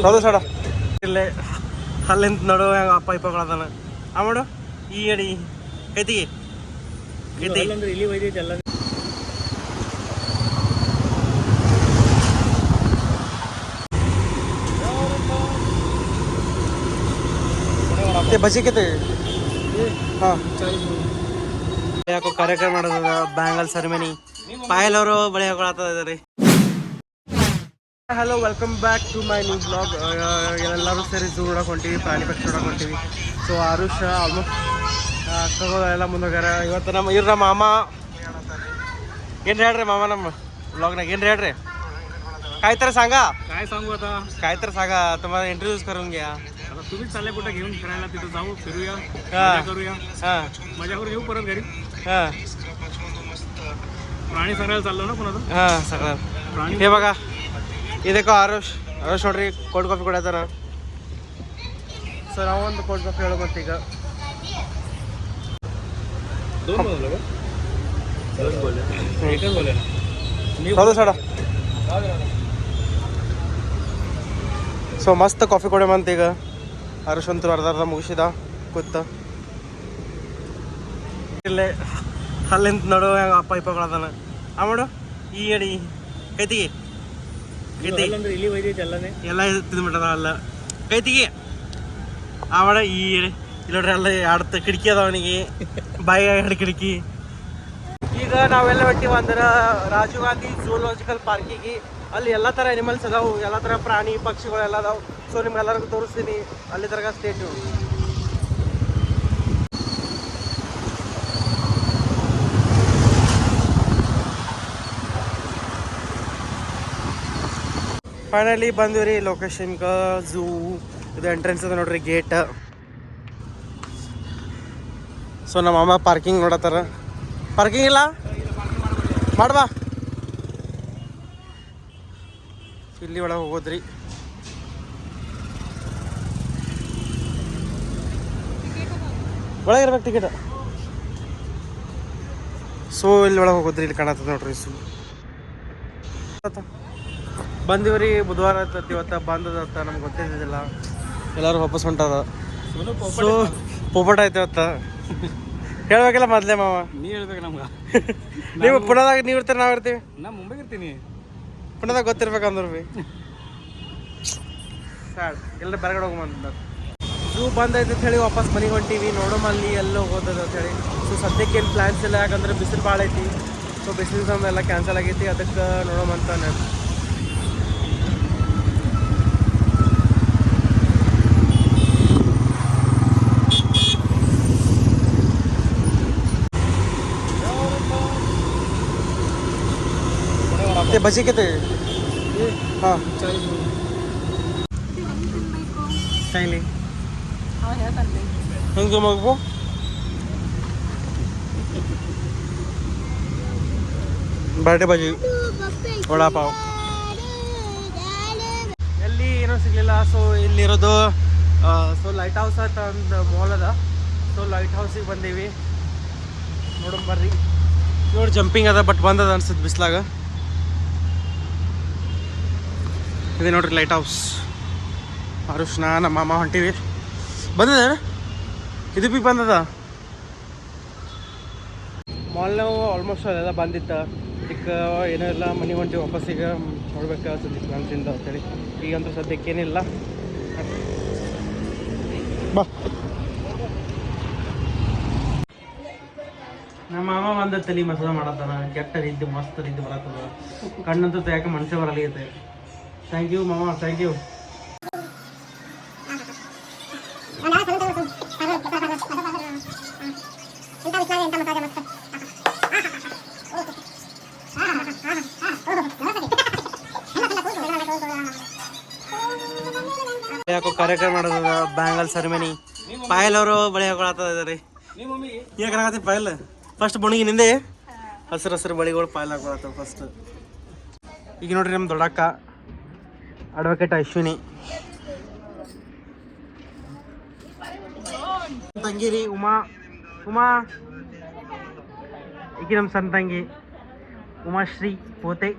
ಹೌದು ಸಡ ಇಲ್ಲೇ ಅಲ್ಲಿಂದ ನೋಡು ಹೆಂಗ ಅಪ್ಪ ಇಪ್ಪಗಳದಾನ ಆ ಮಾಡು ಈ ಅಡಿ ಕೈತಿಗೆ ಕೈತಿ ಇಲ್ಲಿ ಒಯ್ದೈತಿ ಎಲ್ಲ ते भजी किती हां ಯಾಕೋ ಕಾರ್ಯಕ್ರಮ ಮಾಡೋದ ಬ್ಯಾಂಗಲ್ ಸೆರೆಮನಿ ಪಾಯಲವರು ಬಳೆ ಹಾಕೊಳತ್ತದ. Hello welcome back to my new blog. ಎಲ್ಲರೂ ಸೇರಿ ಝೂ ನೋಡಕ್ಕೆ ಹೊಂಟೀವಿ, ಪ್ರಾಣಿ ಪಕ್ಷಿ ನೋಡಕ್ಕೆ ಹೊಂಟೀವಿ. So Arush almost ಅಕ್ಕಗಳೆಲ್ಲ ಮುಂದೋಗ್ಯಾರ. ಇವತ್ತು ನಮ್ಮ ಇವ್ರ ಮಾಮ ಏನು ಹೇಳ್ರಿ ಮಾಮ ನಮ್ಮ ब्लॉगनाग ಏನು ಹೇಳ್ರಿ काय तर सांगा. काय सांगू आता, काय तर सांगा, तुम्हाला इंट्रोड्यूस करून घ्या. आता तुम्हीच चालले कुठे घेऊन फिरायला, तिथं जाऊ फिरूया, हा. मजा करूया, हां मजा करून येऊ परत घरी. हां प्राणी सगळ्याला चाललो ना पुन्हा आता. हां सगळं प्राणी हे बघा ಇದಕ್ಕೆ ಆರುಷ್ ನೋಡ್ರಿ ಕೋಲ್ಡ್ ಕಾಫಿ ಕೊಡತ್ತಾರ. ಸೊ ನಾವೊಂದು ಕೋಲ್ಡ್ ಕಾಫಿ ಹೇಳೋ ಮತ್ತೀಗ ಹೌದು ಸಡ. ಸೊ ಮಸ್ತ್ ಕಾಫಿ ಕೊಡಮಂತ ಈಗ ಆರುಷ್ ಅಂತೂ ಅರ್ಧ ಮುಗಿಸಿದ ಕೂತ ಇಲ್ಲೇ ಅಲ್ಲಿಂದ ನೋಡು ಹೆಂಗ ಅಪ್ಪ ಇಪ್ಪಗಳದಾನ ಆ ಮಾಡು ಈ ಅಡಿ ಕೈತಿಗೆ ಕೈತಿ ಇಲ್ಲಿ ಒಯ್ದೈತಿ ಎಲ್ಲನೇ ಎಲ್ಲ ತಿಂದ್ಬಿಟ್ಟದ ಅಲ್ಲ ಕೈತಿಗೆ ಆ ಮಾಡ ಈ ಇಲ್ಲಿ ನೋಡ್ರಿ ಎಲ್ಲ ಆಡ್ತ ಕಿಟಕಿ ಅದಾವ ಅವನಿಗೆ ಬಾಯಿ ಎರಡು ಕಿಟಕಿ. ಈಗ ನಾವೆಲ್ಲ ಹೊಂಟಿವಿ ಅಂದ್ರೆ ರಾಜೀವ್ ಗಾಂಧಿ ಝೂಲಾಜಿಕಲ್ ಪಾರ್ಕಿಗೆ. ಅಲ್ಲಿ ಎಲ್ಲ ಥರ ಅನಿಮಲ್ಸ್ ಅದಾವು, ಎಲ್ಲ ಥರ ಪ್ರಾಣಿ ಪಕ್ಷಿಗಳೆಲ್ಲ ಅದಾವು. ಸೊ ನಿಮ್ಗೆಲ್ಲರಿಗೂ ತೋರಿಸ್ತೀನಿ, ಅಲ್ಲಿ ತರಗ ಸ್ಟೇಟ್ ಫೈನಲಿ ಬಂದ್ವಿ ರೀ ಲೊಕೇಶನ್ಗೆ. ಝೂ ಇದು ಎಂಟ್ರೆನ್ಸ್ ಅದ ನೋಡ್ರಿ ಗೇಟ್. ಸೊ ನಮ್ಮ ಅಮ್ಮ ಪಾರ್ಕಿಂಗ್ ನೋಡತ್ತಾರ. ಪಾರ್ಕಿಂಗ್ ಇಲ್ಲ ಮಾಡ್ಬಾ ಇಲ್ಲಿ ಒಳಗೆ ಹೋಗೋದ್ರಿ. ಒಳಗಿರ್ಬೇಕು ಟಿಕೆಟ್. ಸೊ ಇಲ್ಲಿ ಒಳಗೆ ಹೋಗೋದ್ರಿ. ಇಲ್ಲಿ ಕಾಣತ್ತದ ನೋಡ್ರಿ ಸು ಬಂದಿವ್ರಿ. ಬುಧವಾರ ಆಯ್ತತಿ ಇವತ್ತು ಬಂದದತ್ತ, ನಮ್ಗೆ ಗೊತ್ತಿದ್ದಿಲ್ಲ. ಎಲ್ಲರೂ ವಾಪಸ್ ಹೊಂಟದ. ಸೊ ಪೋಪಟ ಆಯ್ತು ಇವತ್ತು. ಹೇಳ್ಬೇಕಲ್ಲ ಮೊದಲೇ ಮಾವ, ನೀ ಹೇಳ್ಬೇಕು ನಮ್ಗೆ. ನೀವು ಪುಣದಾಗ ನೀವು ಇರ್ತೀರಿ, ನಾವು ಇರ್ತೀವಿ. ನಾ ಮುಂಬೈಗೆ ಇರ್ತೀನಿ, ಪುಣದಾಗ ಗೊತ್ತಿರ್ಬೇಕಂದ್ರೆ ಭೀ ಸ್ಯಾಡ್ ಎಲ್ಲ ಹೊರಗಡೆ ಹೋಗ್ಬಂದ. ಝೂ ಬಂದೈತೆ ಅಂತ ಹೇಳಿ ವಾಪಸ್ ಮನೆಗೆ ಹೊಂಟೀವಿ. ನೋಡೋಮ ಅಲ್ಲಿ ಎಲ್ಲೋ ಹೋಗೋದು ಅಂತ ಹೇಳಿ. ಸೊ ಸದ್ಯಕ್ಕೆ ಏನು ಪ್ಲ್ಯಾನ್ಸ್ ಇಲ್ಲ, ಯಾಕಂದ್ರೆ ಬಿಸಿಲು ಭಾಳ ಐತಿ. ಸೊ ಬಿಸಿಲು ಸಮಯ ಎಲ್ಲ ಕ್ಯಾನ್ಸಲ್ ಆಗೈತಿ. ಅದಕ್ಕೆ ನೋಡೋಮಂತ ते भजी किती हां चांगली ಹೆಂಗೆ ಮಗು ಬರ್ಡೇ ಬಜಿ ವಡಾಪಾವ್ ಎಲ್ಲಿ ಏನೂ ಸಿಗಲಿಲ್ಲ. ಸೊ ಇಲ್ಲಿರೋದು ಸೊ ಲೈಟ್ ಹೌಸ್ ಅಂತ ಒಂದು ಮಾಲ್ ಅದ. ಸೊ ಲೈಟ್ ಹೌಸಿಗೆ ಬಂದೀವಿ. ನೋಡೋಣ ಬರ್ರಿ. ನೋಡಿ ಜಂಪಿಂಗ್ ಅದ, ಬಟ್ ಬಂದದ ಅನ್ಸುತ್ತೆ ಬಿಸ್ಲಾಗ. ಇದೆ ನೋಡ್ರಿ ಲೈಟ್ ಹೌಸ್. ಆರುಷ್ ನಮ್ಮ ಮಾಮ ಹೊಂಟಿವಿ. ಬಂದದ ಇದು ಭೀ ಬಂದದ. ಮಾಲ್ನಾವು ಆಲ್ಮೋಸ್ಟ್ ಅದೆಲ್ಲ ಬಂದಿತ್ತು. ಇದಕ್ಕೆ ಏನೂ ಇಲ್ಲ, ಮನೆ ಹೊಂಟಿವಿ ವಾಪಸ್ಸಿಗೆ. ನೋಡ್ಬೇಕು ಅನ್ಸುತ್ತೆ ಫ್ರೆಂಡ್ಸಿಂದ ಅಂತೇಳಿ. ಈಗಂತೂ ಸದ್ಯಕ್ಕೇನಿಲ್ಲ. ಬಾ ನಮ್ಮ ಮಾಮ ಬಂದ ತಲೆ ಮಸಾಲ ಮಾಡತ್ತಾನ. ಕೆಟ್ಟ ನಿದ್ದೆ, ಮಸ್ತ್ ನಿದ್ದೆ ಬರತ್ತದ. ಕಣ್ಣಂತೂ ಯಾಕೆ ಮನುಷ್ಯ ಬರಲಿದೆ. ಥ್ಯಾಂಕ್ ಯು ಮಾಮ, ಥ್ಯಾಂಕ್ ಯು. ಯಾಕೋ ಕಾರ್ಯಕ್ರಮ ಮಾಡೋದ ಬ್ಯಾಂಗಲ್ ಸೆರೆಮನಿ ಪಾಯಲವರು ಬಳೆ ಹಾಕೊಳತ್ತದ ರೀ. ಯಾಕೆ ಪಾಯಲ್ ಫಸ್ಟ್ ಬುಣಿಗೆ ನಿಂದೆ ಹಸಿರು ಹಸಿರು ಬಳಿಗಳು ಪಾಯಲ್ ಹಾಕೊಳತ್ತವ ಫಸ್ಟ್. ಈಗ ನೋಡ್ರಿ ನಮ್ಮ ದೊಡ್ಡಕ್ಕ ಅಡ್ವೊಕೇಟ್ ಅಶ್ವಿನಿ, ತಂಗಿ ರೀ ಉಮಾ. ಈಗ ನಮ್ಮ ಸಣ್ಣ ತಂಗಿ ಉಮಾಶ್ರೀ ಪೋತೆ.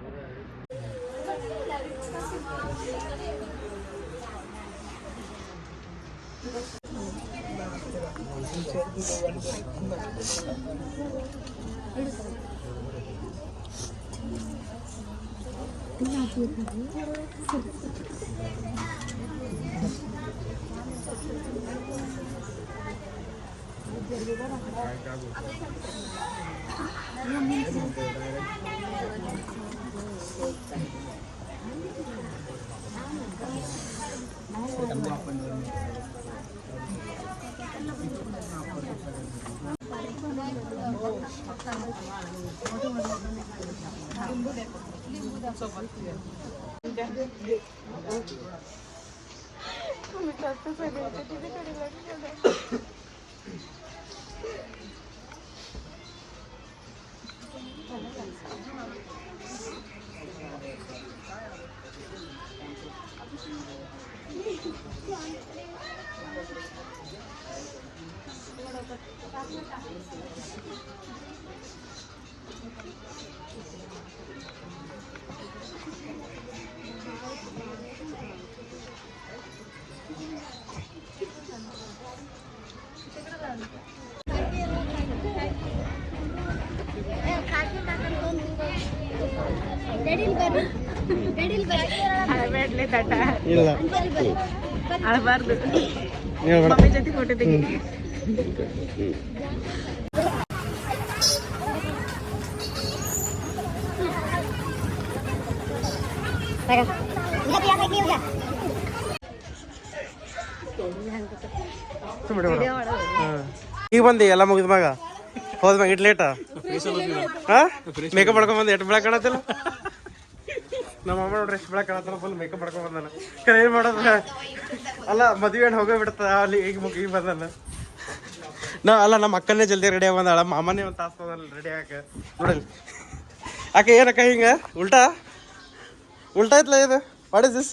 ಇಲ್ಲ ಅಳಬಾರ್ದು ಹೇಳ್ಬೇಡ. ಮಮ್ಮಿ ಜೊತೆ ಫೋಟೋ ತೆಗಿ ಈಗ ಬಂದಿ ಎಲ್ಲ ಮುಗಿದ ಮ್ಯಾಗ ಹೋದ್ಮ್ಯಾಗ ಇಟ್ ಲೇಟ ಮೇಕಪ್ ಮಾಡ್ಕೊಂಡ್ ಬಂದು ಎಷ್ಟು ಬೆಳಕ್ ಕಾಣತ್ತಿಲ್ಲ ನಮ್ಮ ಅಮ್ಮ ನೋಡ್ರಿ ಎಷ್ಟು ಬೆಳಕ್ ಕಾಣತ್ತಲ್ಲ ಫುಲ್ ಮೇಕಪ್ ಮಾಡ್ಕೊಂಡ್ ಬಂದಾನ ಏನ್ ಮಾಡೋದು ಅಲ್ಲ ಮದುವೆ ಹಣ್ಣು ಹೋಗೇ ಬಿಡ್ತದ ಅಲ್ಲಿ ಈಗ ಬಂದಾನ ಅಲ್ಲ ನಮ್ಮ ಅಕ್ಕನೇ ಜಲ್ದಿ ರೆಡಿ ಆಗಿ ಬಂದಾಳ ಮಾಮನೇ ಒಂದು ತಾಸು ರೆಡಿ ಆಗ ನೋಡಲಿ ಆಕೆ ಏನಕ್ಕ ಹಿಂಗ ಉಲ್ಟಾ ಐತ್ಲ ಇದು what is this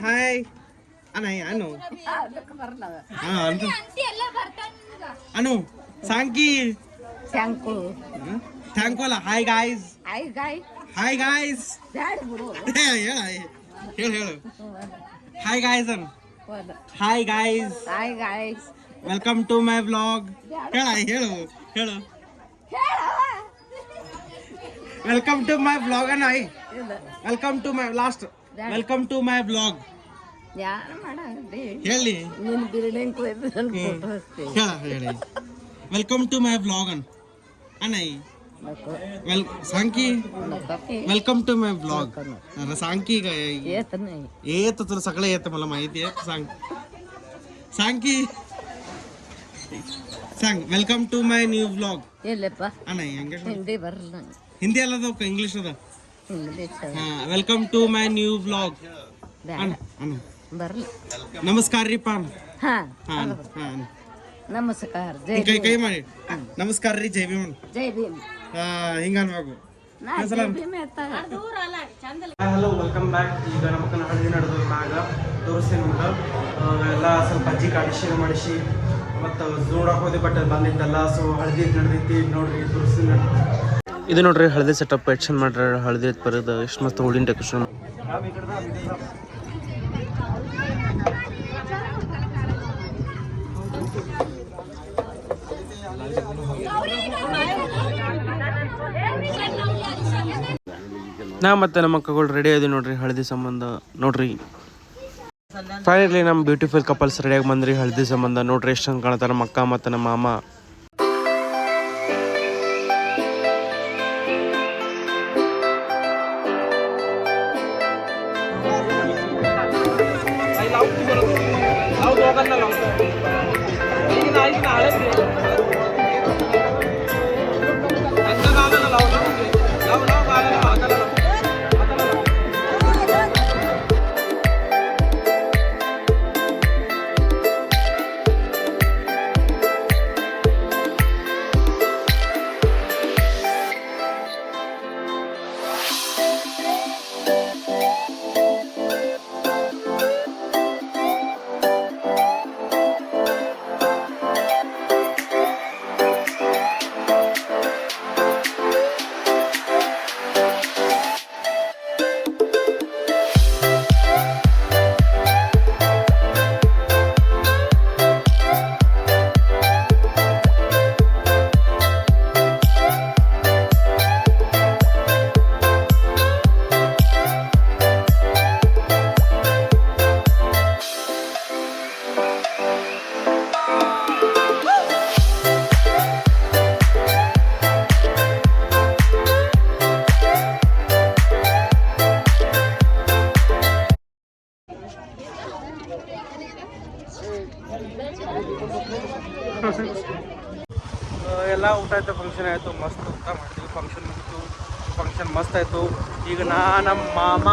hi Anu Anu Sanki thank ಅಲ್ಲ ಹಾಯ್ ಗಾಯ್ಸ್ ಹಾಯ್ ಗಾಯ್ಸ್ ಹೇಳು hi guys Anu hi guys welcome to my vlog ಹೇಳು ವೆಲ್ಕಮ್ ಟು ಮೈ ವ್ಲಾಗ್ ಅನ್ನ welcome to my last welcome to my vlog ಹೇಳಿ ಹೇಳಿ ವೆಲ್ಕಮ್ ಟು ಮೈ ವ್ಲಾಗ್ ಅನ್ನ Sanki welcome to my vlog Sanki ಏತ तुला सगळं येतं मला माहिती आहे सांकी सांग welcome to my new vlog ಅಣ್ಣ ಹಿಂದಿ ಅಲ್ಲದ ಇಂಗ್ಲಿಷ್ ಅದ welcome to my new vlog ನಮಸ್ಕಾರ ರೀ ಪಾನ್ ನಮಸ್ಕಾರ ಕೈ ಮಾಡಿ ನಮಸ್ಕಾರ ರೀ ಜೈ ಭೀಮ್ ಹಿಂಗ ಅನ್ಬೇಕು ಹಲೋ ವೆಲ್ಕಮ್ ಬ್ಯಾಕ್ ಈಗ ನಮ್ಮ ಹಳದಿ ನಡೆದ ಮ್ಯಾಗ ತೋರಿಸ್ತೀನಿ ನಿಮ್ಗೆ ಎಲ್ಲ ಸ್ವಲ್ಪ ಅಜ್ಜಿ ಕಾಡಿಸಿ ಮಾಡಿಸಿ ಮತ್ತು ನೋಡಕ್ಕೆ ಹೋದೆ ಬಟ್ ಬಂದಿದ್ದಲ್ಲ ಸೊ ಹಳದಿ ನಡೆದೈತಿ ನೋಡ್ರಿ ತೋರಿಸ್ತೀನಿ ಇದು ನೋಡ್ರಿ ಹಳದಿ ಸೆಟಪ್ ಎಷ್ಟು ಚಂದ ಮಾಡ್ರಿ ಹಳದಿ ಬರೋದು ಎಷ್ಟು ಮಸ್ತ್ ಹೂಡಿನ ಡೆಕೋರೇಷನ್ ನಾ ಮತ್ತೆ ನಮ್ಮ ಅಕ್ಕಗಳು ರೆಡಿ ಆದ್ವಿ ನೋಡ್ರಿ ಹಳದಿ ಸಂಬಂಧ ನೋಡ್ರಿ ಫೈನಲಿ ನಮ್ಮ ಬ್ಯೂಟಿಫುಲ್ ಕಪಲ್ಸ್ ರೆಡಿಯಾಗಿ ಬಂದ್ರಿ ಹಳದಿ ಸಂಬಂಧ ನೋಡ್ರಿ ಎಷ್ಟು ಚಂದ ಕಾಣ್ತಾರ ನಮ್ಮ ಅಕ್ಕ ಮತ್ತು ನಮ್ಮ ಮಾಮ ಎಲ್ಲ ಊಟ ಆಯಿತು, ಫಂಕ್ಷನ್ ಆಯಿತು, ಮಸ್ತ್ ಊಟ ಮಾಡ್ತೀವಿ, ಫಂಕ್ಷನ್ ಮುಗಿತು, ಫಂಕ್ಷನ್ ಮಸ್ತ್ ಆಯಿತು. ಈಗ ನಮ್ಮ ಮಾಮ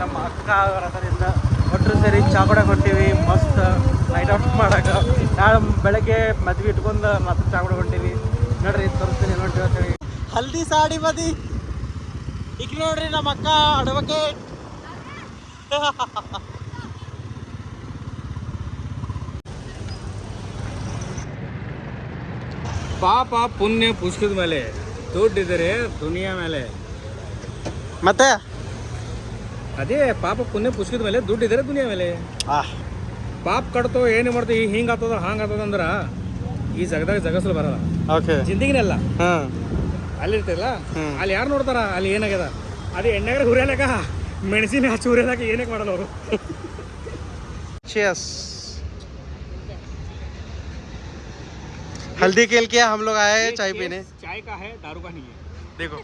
ನಮ್ಮ ಅಕ್ಕ ಅವರ ಅದರಿಂದ ಒಟ್ಟರು ಸೇರಿ ಚಾಕೋಡ ಹೊಂಟೀವಿ, ಮಸ್ತ್ ನೈಟ್ ಔಟ್ ಮಾಡೋಕೆ. ನಾಳೆ ಬೆಳಗ್ಗೆ ಮದ್ವೆ ಇಟ್ಕೊಂಡು ಮತ್ತೆ ಚಾಕೋಡ ಹೊಂಟೀವಿ. ನೋಡ್ರಿ ತೋರಿಸ್ತೀನಿ ನೋಡಿ ಅಂತೇಳಿ. ಹಲ್ದಿ ಸಾಡಿ ಬದಿ ಈಗ ನೋಡ್ರಿ ನಮ್ಮ ಅಕ್ಕ ಅಡ್ವೊಕೇಟ್. ಪಾಪ ಪುಣ್ಯ ಪುಷ್ಕದ ಮೇಲೆ ದುಡ್ಡಿದ್ರೆ ದುನಿಯಾ ಮೇಲೆ. ಮತ್ತೆ ಅದೇ ಪಾಪ ಪುಣ್ಯ ಪುಷ್ಕದ ಮೇಲೆ ದುಡ್ಡಿದ್ರೆ ದುನಿಯಾ ಮೇಲೆ. ಪಾಪ ಕಟ್ತೋ ಏನು ಮಾಡ್ತೋ ಹಿಂಗೆ ಆಗ್ತದ ಹಂಗೆ ಆಗ್ತದ ಅಂದ್ರೆ ಈ ಜಗದಾಗ ಜಗಸಲು ಬರಲ್ಲ. ಓಕೆ ಜಿಂದಗಿನೆಲ್ಲ ಹಾಂ ಅಲ್ಲಿ ಇರ್ತಲ್ಲ, ಅಲ್ಲಿ ಯಾರು ನೋಡ್ತಾರ ಅಲ್ಲಿ ಏನಾಗ್ಯದ. ಅದೇ ಎಣ್ಣೆಗಾರ ಹುರಿಯಲಾಕ ಮೆಣಸಿನ ಹಚ್ಚಿ ಹುರಿಯಲಾಕ ಏನಕ್ಕೆ ಮಾಡಲ್ಲ ಅವರು. Cheers. हल्दी खेल के हम लोग आए हैं चाय पीने. चाय का है, दारू का नहीं है. देखो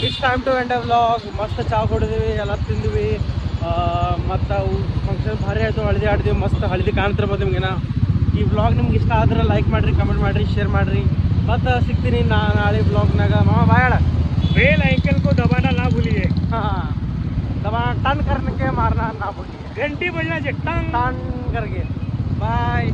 it's time to end vlog. ಮಸ್ತ್ ಚಾ ಕುಡಿದ್ವಿ, ಎಲ್ಲ ತಿಂದ್ವಿ, ಮತ್ತು ಫಂಕ್ಷನ್ ಭಾರಿ ಆಯಿತು. ಹಳದಿ ಆಡಿದ್ವಿ, ಮಸ್ತ್ ಹಳದಿ ಕಾಣ್ತಿರ್ಬೋದು ನಿಮಗೇನ. ಈ ವ್ಲಾಗ್ ನಿಮ್ಗೆ ಇಷ್ಟ ಆದ್ರೆ ಲೈಕ್ ಮಾಡಿರಿ, ಕಮೆಂಟ್ ಮಾಡಿರಿ, ಶೇರ್ ಮಾಡಿರಿ. ಮತ್ತು ಸಿಗ್ತೀನಿ ನಾಳೆ ವ್ಲಾಗ್ನಾಗ. ಮಾಮ ಬಾಯ್. बेल आइकन को दबाना ना भूलिए. हाँ दबाना, टर्न करने के मारना ना भूलिए. घंटी बजना चाहिए, टंग टर्न करके. बाय.